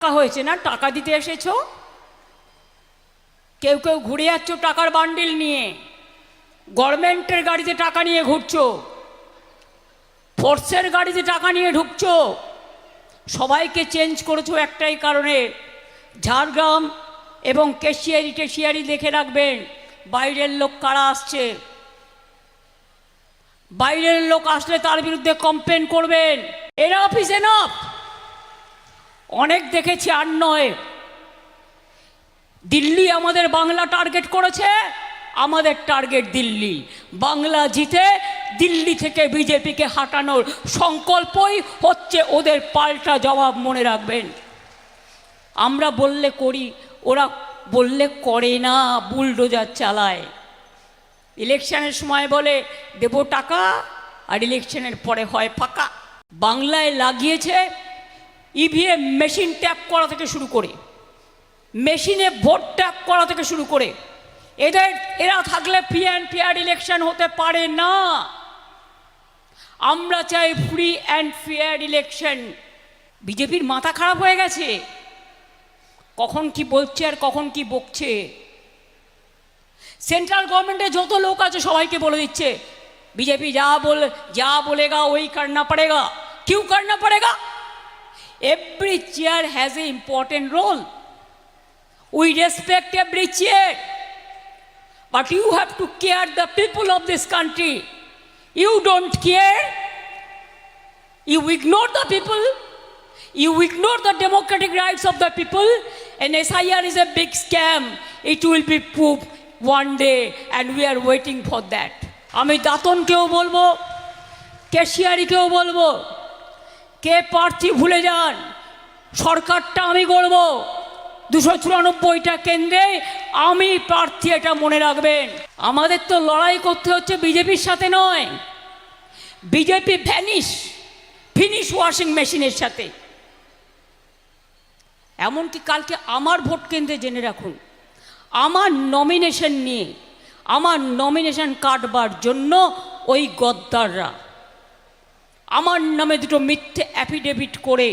টাকা হয়েছে না, টাকা দিতে এসেছো। কেউ কেউ ঘুরে যাচ্ছ টাকার বান্ডিল নিয়ে, গভর্নমেন্টের গাড়িতে টাকা নিয়ে ঘুরছো, ফোর্সের গাড়িতে টাকা নিয়ে ঢুকছো। সবাইকে চেঞ্জ করেছো একটাই কারণে, ঝাড়গ্রাম এবং কেশিয়ারি দেখে রাখবেন বাইরের লোক কারা আসছে। বাইরের লোক আসলে তার বিরুদ্ধে কমপ্লেন করবেন। Enough is enough. অনেক দেখেছি, আর নয়। দিল্লি আমাদের বাংলা টার্গেট করেছে, আমাদের টার্গেট দিল্লি। বাংলা জিতে দিল্লি থেকে বিজেপিকে হাঁটানোর সংকল্পই হচ্ছে ওদের পাল্টা জবাব, মনে রাখবেন। আমরা বললে করি, ওরা বললে করে না, বুলডোজার চালায়। ইলেকশনের সময় বলে দেব টাকা, আর ইলেকশনের পরে হয় ফাঁকা। বাংলায় লাগিয়েছে ইভিএম মেশিন ট্যাপ করা থেকে শুরু করে, মেশিনে ভোট ট্যাপ করা থেকে শুরু করে। এরা থাকলে ফ্রি অ্যান্ড ফেয়ার ইলেকশন হতে পারে না। আমরা চাই ফ্রি অ্যান্ড ফেয়ার ইলেকশন। বিজেপির মাথা খারাপ হয়ে গেছে, কখন কি বলছে আর কখন কি বকছে। সেন্ট্রাল গভর্নমেন্টে যত লোক আছে সবাইকে বলে দিচ্ছে बीजेपी जा बोलेगा वही करना पड़ेगा। क्यों करना पड़ेगा? Every chair has an important role. We respect every chair, but you have to care the people of this country. You don't care. You ignore the people. You ignore the democratic rights of the people. And SIR is a big scam. It will be proved one day, and we are waiting for that. আমি দাতনকেও বলবো, কেশিয়ারিকেও বলবো, কে প্রার্থী ভুলে যান, সরকারটা আমি করব। 294টা কেন্দ্রে আমি প্রার্থী, এটা মনে রাখবেন। আমাদের তো লড়াই করতে হচ্ছে বিজেপির সাথে নয়, বিজেপি ফিনিশ ওয়াশিং মেশিনের সাথে। এমনকি কালকে আমার ভোট কেন্দ্রে জেনে রাখুন, আমার নমিনেশন নিয়ে, আমার নমিনেশন কাটবার জন্য ওই গদ্দাররা আমার নামে দুটো মিথ্যে অ্যাফিডেভিট করে